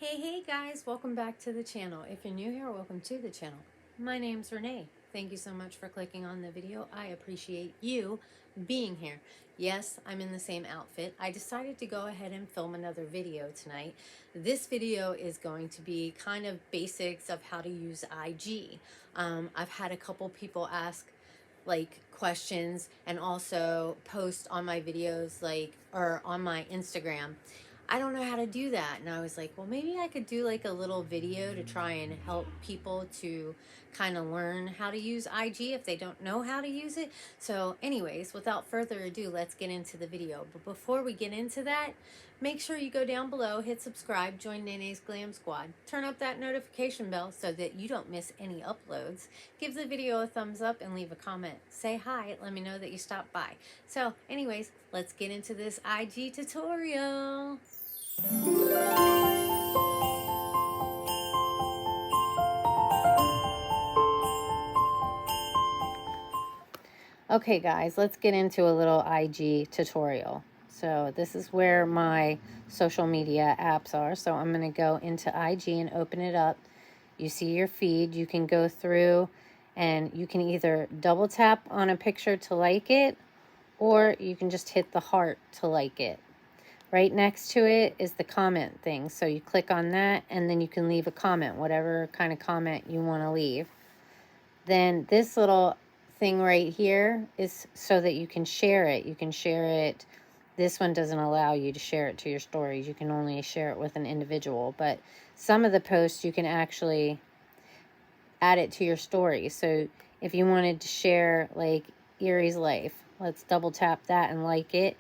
Hey guys, welcome back to the channel. If you're new here, welcome to the channel. My name's Renee. Thank you so much for clicking on the video. I appreciate you being here. Yes, I'm in the same outfit. I decided to go ahead and film another video tonight. This video is going to be kind of basics of how to use IG. I've had a couple people ask like questions and also post on my videos or on my Instagram. I don't know how to do that. And I was like, well, maybe I could do like a little video to try and help people to kind of learn how to use IG if they don't know how to use it. So anyways, without further ado, let's get into the video. But before we get into that, make sure you go down below, hit subscribe, join Nene's Glam Squad. Turn up that notification bell so that you don't miss any uploads. Give the video a thumbs up and leave a comment. Say hi, let me know that you stopped by. So anyways, let's get into this IG tutorial. Okay guys, let's get into a little IG tutorial. So this is where my social media apps are. So I'm going to go into IG and open it up. You see your feed. You can go through and you can either double tap on a picture to like it, or you can just hit the heart to like it. Right next to it is the comment thing. So you click on that and then you can leave a comment, whatever kind of comment you want to leave. Then this little thing right here is so that you can share it. You can share it. This one doesn't allow you to share it to your stories. You can only share it with an individual. But some of the posts you can actually add it to your story. So if you wanted to share like Erie's life, let's double tap that and like it.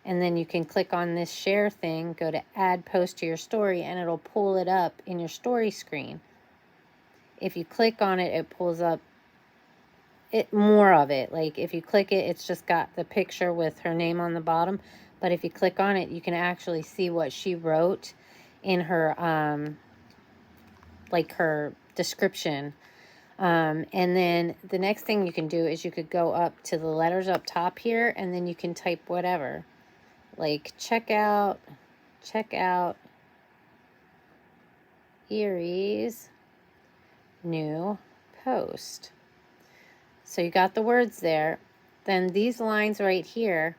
And then you can click on this share thing, go to add post to your story, and it'll pull it up in your story screen. If you click on it, it pulls up more of it. Like if you click it, it's just got the picture with her name on the bottom. But if you click on it, you can actually see what she wrote in her, like her description. And then the next thing you can do is you could go up to the letters up top here, and then you can type whatever. Like check out Erie's new post. So you got the words there. Then these lines right here,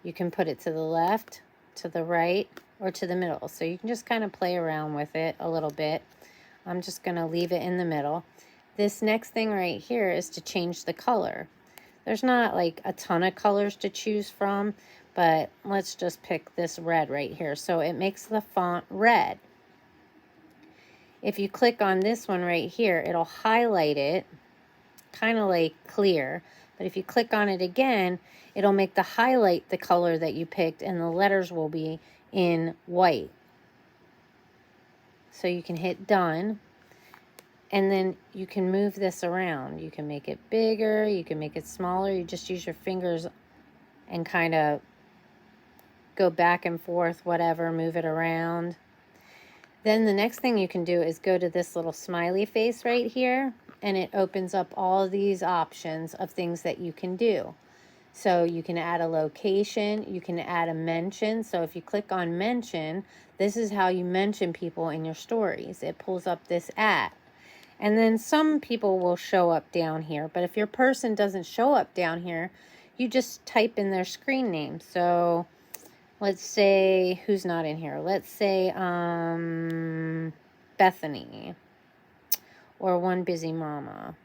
you can put it to the left, to the right, or to the middle. So you can just kind of play around with it a little bit. I'm just going to leave it in the middle. This next thing right here is to change the color. There's not like a ton of colors to choose from, but let's just pick this red right here. So it makes the font red. If you click on this one right here, it'll highlight it, kind of like clear. But if you click on it again, it'll make the highlight the color that you picked, and the letters will be in white. So you can hit done. And then you can move this around. You can make it bigger, you can make it smaller. You just use your fingers and kind of go back and forth, whatever, move it around. Then the next thing you can do is go to this little smiley face right here, and it opens up all of these options of things that you can do. So you can add a location, you can add a mention. So if you click on mention, this is how you mention people in your stories. It pulls up this @ And then some people will show up down here. But if your person doesn't show up down here, you just type in their screen name. So let's say, who's not in here? Let's say Bethany or One Busy Mama.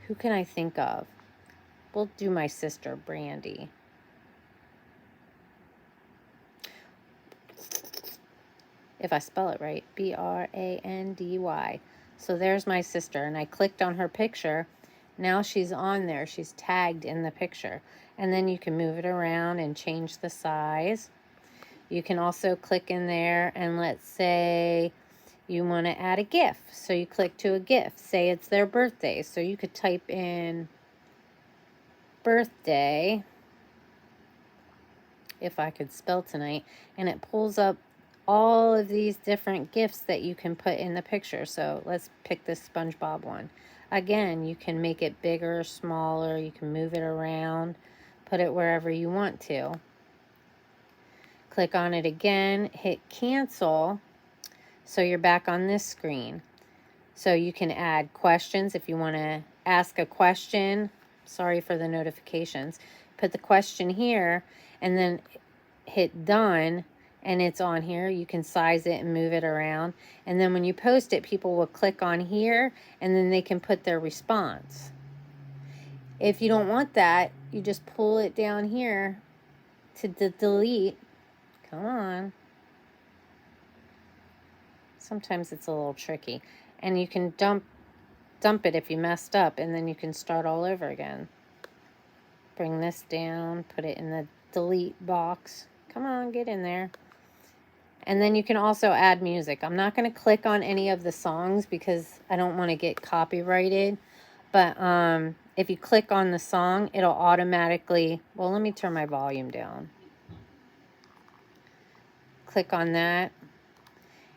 Who can I think of? We'll do my sister, Brandy. If I spell it right, B-R-A-N-D-Y. So there's my sister, and I clicked on her picture. Now she's on there. She's tagged in the picture. And then you can move it around and change the size. You can also click in there, and let's say you want to add a GIF. So you click to a GIF. Say it's their birthday. So you could type in birthday, if I could spell tonight, and it pulls up all of these different GIFs that you can put in the picture. So let's pick this SpongeBob one. Again, you can make it bigger, smaller, you can move it around, put it wherever you want to. Click on it again, hit cancel. So you're back on this screen. So you can add questions if you want to ask a question. Sorry for the notifications. Put the question here and then hit done, and it's on here. You can size it and move it around. And then when you post it, people will click on here and then they can put their response. If you don't want that, you just pull it down here to delete. Come on. Sometimes it's a little tricky. And you can dump it if you messed up, and then you can start all over again. Bring this down, put it in the delete box. Come on, get in there. And then you can also add music. I'm not going to click on any of the songs because I don't want to get copyrighted. But if you click on the song, it'll automatically... Well, let me turn my volume down. Click on that.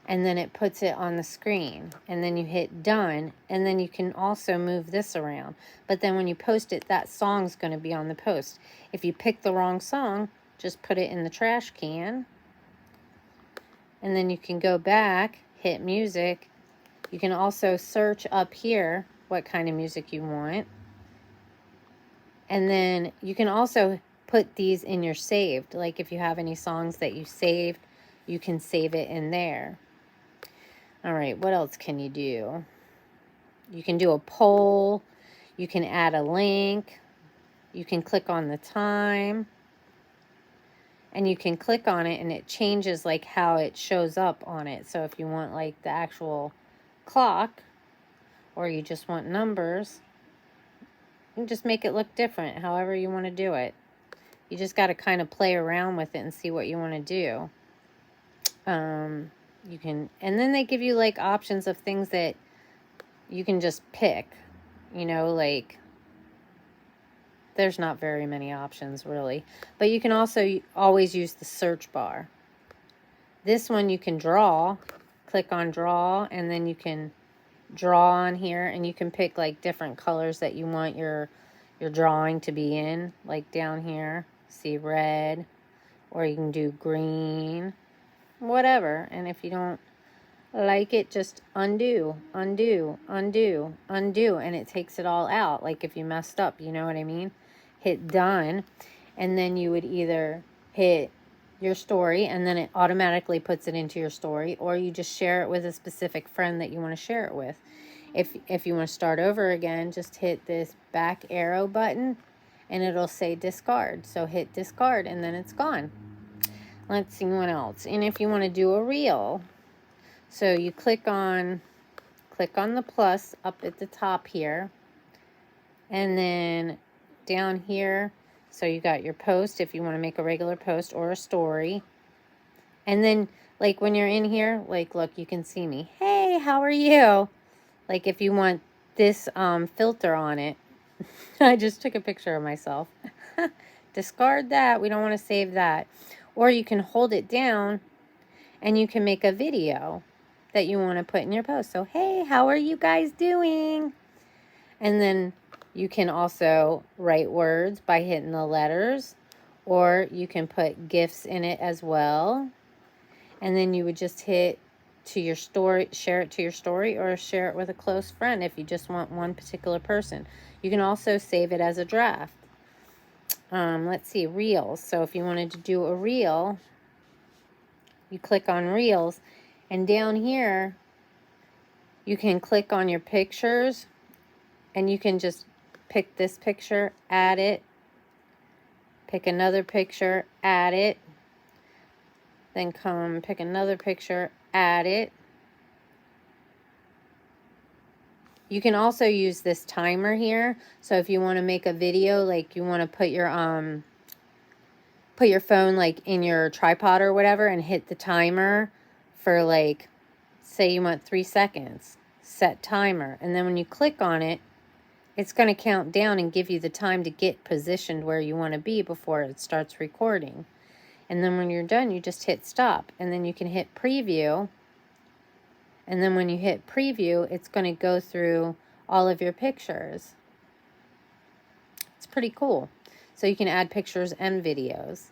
And then it puts it on the screen. And then you hit done. And then you can also move this around. But then when you post it, that song's going to be on the post. If you pick the wrong song, just put it in the trash can. And then you can go back, hit music. You can also search up here what kind of music you want. And then you can also put these in your saved. Like if you have any songs that you saved, you can save it in there. All right, what else can you do? You can do a poll. You can add a link. You can click on the time. And you can click on it and it changes like how it shows up on it. So if you want like the actual clock or you just want numbers, you can just make it look different however you want to do it. You just got to kind of play around with it and see what you want to do. You can, and then they give you like options of things that you can just pick, you know, like there's not very many options really, but you can also always use the search bar. This one you can draw, click on draw, and then you can draw on here and you can pick like different colors that you want your drawing to be in, like down here, see red, or you can do green, whatever. And if you don't like it, just undo, undo, undo, undo, and it takes it all out. Like if you messed up, you know what I mean? Hit done, and then you would either hit your story and then it automatically puts it into your story, or you just share it with a specific friend that you want to share it with. If you want to start over again, just hit this back arrow button and it'll say discard. So hit discard and then it's gone. Let's see what else. And if you want to do a reel, so you click on the plus up at the top here, and then down here, so you got your post if you want to make a regular post or a story. And then like when you're in here, like look, you can see me. Hey, how are you? Like if you want this filter on it. I just took a picture of myself. Discard that. We don't want to save that. Or you can hold it down and you can make a video that you want to put in your post. So, hey, how are you guys doing? And then you can also write words by hitting the letters, or you can put GIFs in it as well. And then you would just hit to your story, share it to your story, or share it with a close friend if you just want one particular person. You can also save it as a draft. Let's see, reels. So if you wanted to do a reel, you click on reels, and down here you can click on your pictures and you can just pick this picture, add it, pick another picture, add it, then come pick another picture, add it. You can also use this timer here. So if you want to make a video, like you want to put your phone like in your tripod or whatever and hit the timer for like, say you want 3 seconds, set timer. And then when you click on it, it's going to count down and give you the time to get positioned where you want to be before it starts recording. And then when you're done, you just hit stop. And then you can hit preview. And then when you hit preview, it's going to go through all of your pictures. It's pretty cool. So you can add pictures and videos.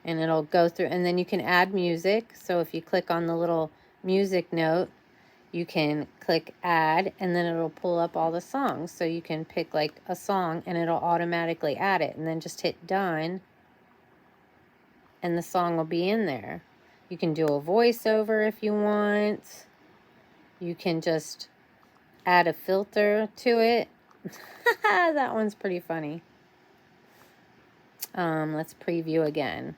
and it'll go through, and then you can add music. So if you click on the little music note, you can click add, and then it'll pull up all the songs. So you can pick like a song and it'll automatically add it, and then just hit done and the song will be in there. You can do a voiceover if you want. You can just add a filter to it. That one's pretty funny. Let's preview again.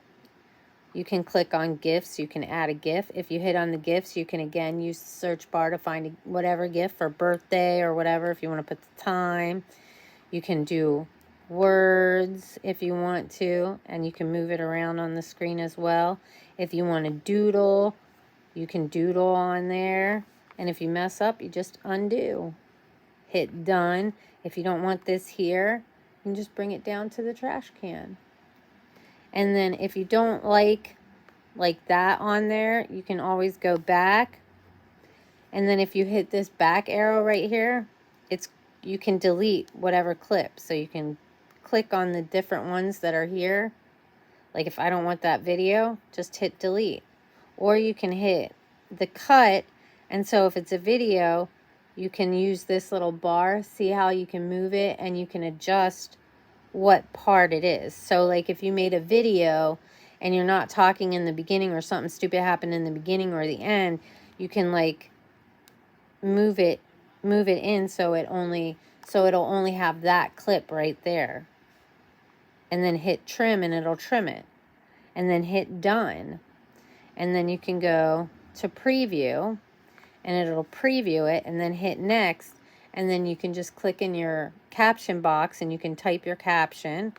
You can click on GIFs. You can add a GIF. If you hit on the GIFs, you can again use the search bar to find whatever GIF for birthday or whatever if you want to put the time. You can do words if you want to, and you can move it around on the screen as well. If you want to doodle, you can doodle on there. And if you mess up, you just undo. Hit done. If you don't want this here, you can just bring it down to the trash can. And then if you don't like that on there, you can always go back. And then if you hit this back arrow right here, you can delete whatever clip. So you can click on the different ones that are here. Like if I don't want that video, just hit delete. Or you can hit the cut. And so if it's a video, you can use this little bar. See how you can move it and you can adjust what part it is. So like if you made a video and you're not talking in the beginning, or something stupid happened in the beginning or the end, you can like move it in so it'll only have that clip right there. And then hit trim and it'll trim it. And then hit done. And then you can go to preview and it'll preview it, and then hit next, and then you can just click in your caption box and you can type your caption.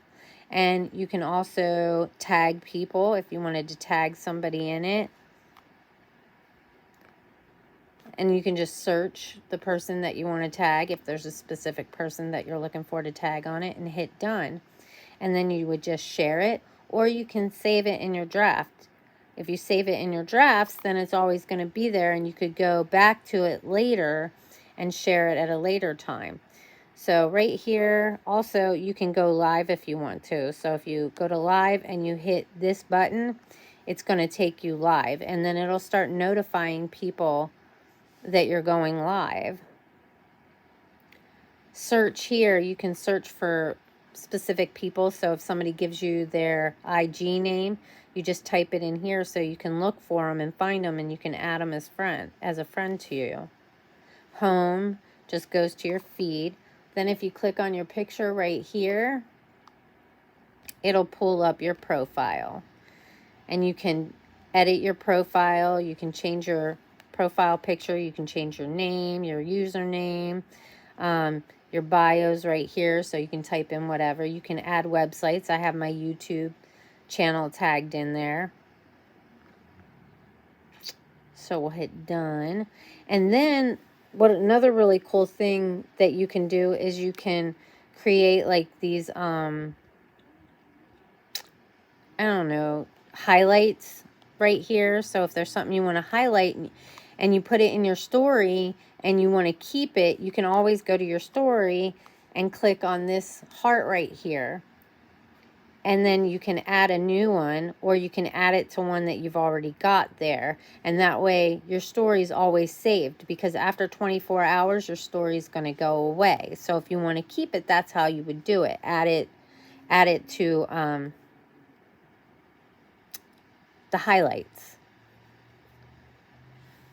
And you can also tag people if you wanted to tag somebody in it. And you can just search the person that you want to tag if there's a specific person that you're looking for to tag on it, and hit done. And then you would just share it, or you can save it in your draft. If you save it in your drafts, then it's always going to be there, and you could go back to it later and share it at a later time. So right here, also, you can go live if you want to. So if you go to live and you hit this button, it's going to take you live, and then it'll start notifying people that you're going live. Search here, you can search for specific people. So if somebody gives you their IG name, you just type it in here so you can look for them and find them, and you can add them as a friend to you. Home just goes to your feed. Then if you click on your picture right here, it'll pull up your profile. And you can edit your profile. You can change your profile picture. You can change your name, your username, your bios right here, so you can type in whatever. You can add websites. I have my YouTube channel tagged in there. So we'll hit done. And then another really cool thing that you can do is you can create like these I don't know, highlights right here. So if there's something you want to highlight and you put it in your story and you want to keep it, you can always go to your story and click on this heart right here. And then you can add a new one, or you can add it to one that you've already got there. And that way your story is always saved, because after 24 hours, your story is going to go away. So if you want to keep it, that's how you would do it. Add it to the highlights.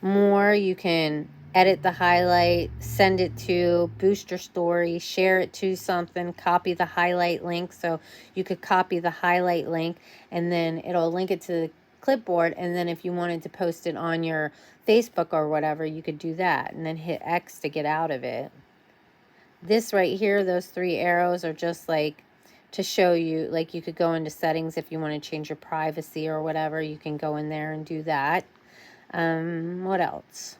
More, you can edit the highlight, send it to, boost your story, share it to something, copy the highlight link. So you could copy the highlight link and then it'll link it to the clipboard. And then if you wanted to post it on your Facebook or whatever, you could do that and then hit X to get out of it. This right here, those 3 arrows are just like to show you, like you could go into settings if you want to change your privacy or whatever. You can go in there and do that. What else?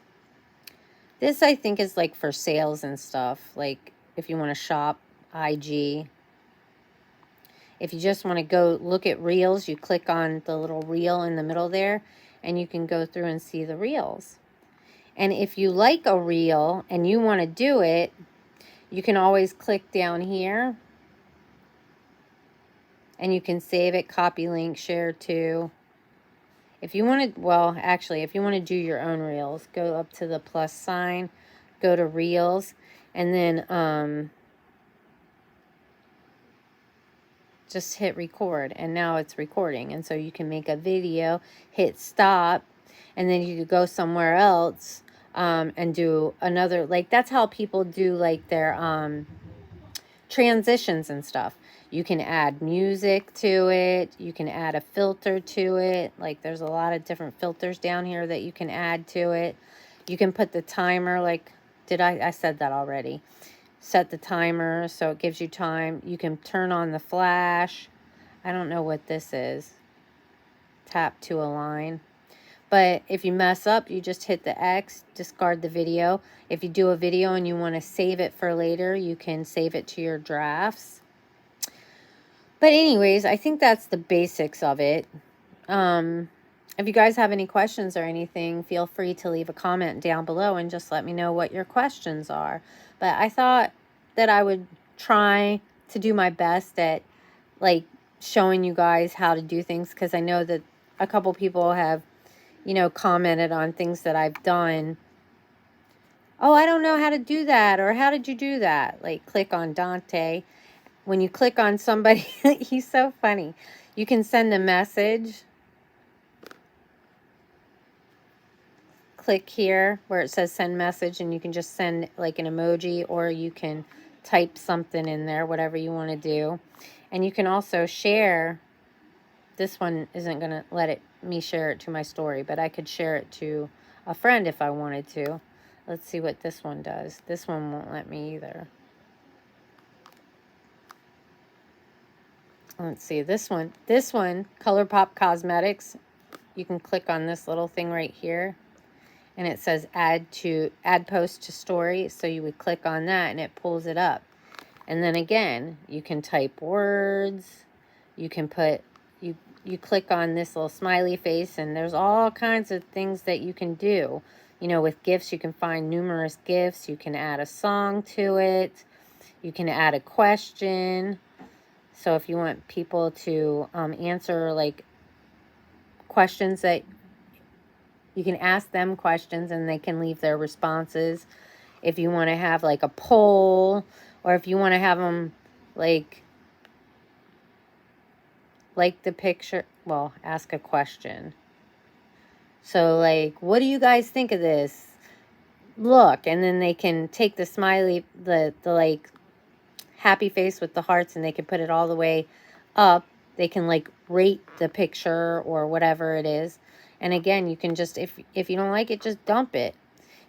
This I think is like for sales and stuff, like if you want to shop, IG. If you just want to go look at reels, you click on the little reel in the middle there, and you can go through and see the reels. And if you like a reel and you want to do it, you can always click down here And you can save it, copy link, share to. If you want to, well, actually, if you want to do your own reels, go up to the plus sign, go to reels, and then just hit record. And now it's recording. And so you can make a video, hit stop, and then you could go somewhere else and do another, like that's how people do like their transitions and stuff. You can add music to it. You can add a filter to it. Like there's a lot of different filters down here that you can add to it. You can put the timer, like, I said that already. Set the timer so it gives you time. You can turn on the flash. I don't know what this is. Tap to align. But if you mess up, you just hit the X, discard the video. If you do a video and you want to save it for later, you can save it to your drafts. But anyways, I think that's the basics of it. If you guys have any questions or anything, feel free to leave a comment down below and just let me know what your questions are. But I thought that I would try to do my best at like showing you guys how to do things, because I know that a couple people have, you know, commented on things that I've done. Oh, I don't know how to do that, or how did you do that? Like click on Dante. When you click on somebody, he's so funny. You can send a message. Click here where it says send message, and you can just send like an emoji, or you can type something in there, whatever you want to do. And you can also share. This one isn't going to let me share it to my story, but I could share it to a friend if I wanted to. Let's see what this one does. This one won't let me either. Let's see, this one, ColourPop Cosmetics. You can click on this little thing right here, and it says add post to story. So you would click on that and it pulls it up. And then again, you can type words. You can put, you click on this little smiley face, and there's all kinds of things that you can do. You know, with GIFs, you can find numerous GIFs. You can add a song to it. You can add a question. So if you want people to answer like questions, that you can ask them questions and they can leave their responses. If you want to have like a poll, or if you want to have them like the picture, well, ask a question. So like, what do you guys think of this? Look, and then they can take the smiley, the like happy face with the hearts, and they can put it all the way up. They can like rate the picture or whatever it is. And again, you can just, if you don't like it, just dump it.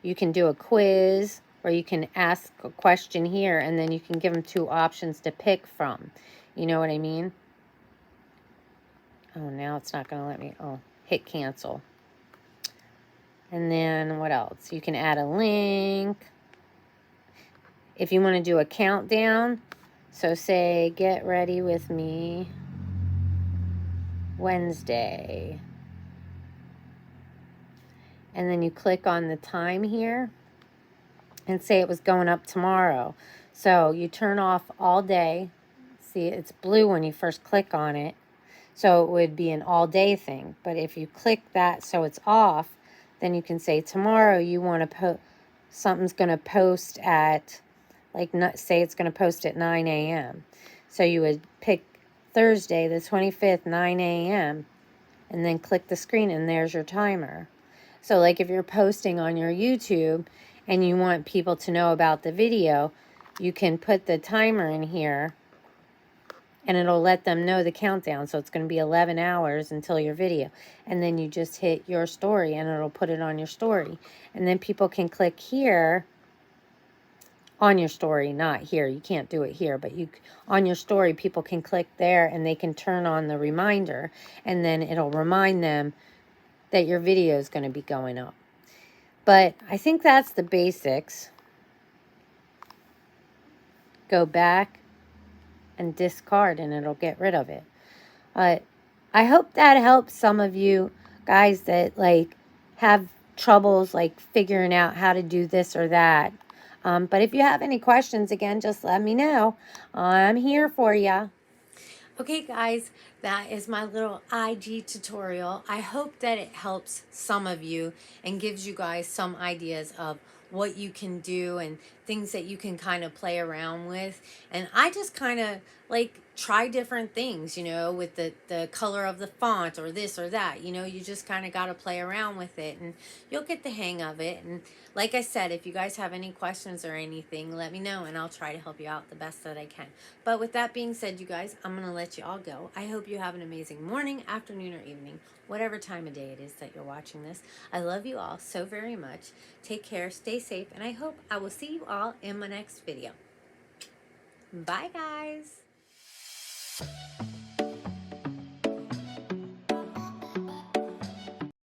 You can do a quiz, or you can ask a question here, and then you can give them 2 options to pick from. You know what I mean? Oh, now it's not going to let me. Oh, hit cancel. And then what else? You can add a link. If you want to do a countdown, so say, get ready with me Wednesday. And then you click on the time here and say it was going up tomorrow. So you turn off all day. See, it's blue when you first click on it. So it would be an all day thing. But if you click that so it's off, then you can say tomorrow you want to something's going to post at, like, say it's going to post at 9 a.m. So you would pick Thursday the 25th, 9 a.m. and then click the screen, and there's your timer. So like if you're posting on your YouTube and you want people to know about the video, you can put the timer in here and it'll let them know the countdown. So it's going to be 11 hours until your video. And then you just hit your story and it'll put it on your story. And then people can click here on your story, not here. You can't do it here, but on your story, people can click there and they can turn on the reminder, and then it'll remind them that your video is going to be going up. But I think that's the basics. Go back and discard, and it'll get rid of it. I hope that helps some of you guys that like have troubles like figuring out how to do this or that. But if you have any questions, again, just let me know. I'm here for you. Okay guys, that is my little IG tutorial. I hope that it helps some of you and gives you guys some ideas of what you can do and things that you can kind of play around with. And I just kind of like try different things, you know, with the color of the font or this or that. You know, you just kind of got to play around with it and you'll get the hang of it. And like I said, if you guys have any questions or anything, let me know and I'll try to help you out the best that I can. But with that being said, you guys, I'm going to let you all go. I hope you have an amazing morning, afternoon, or evening, whatever time of day it is that you're watching this. I love you all so very much. Take care, stay safe, and I hope I will see you all in my next video. Bye, guys.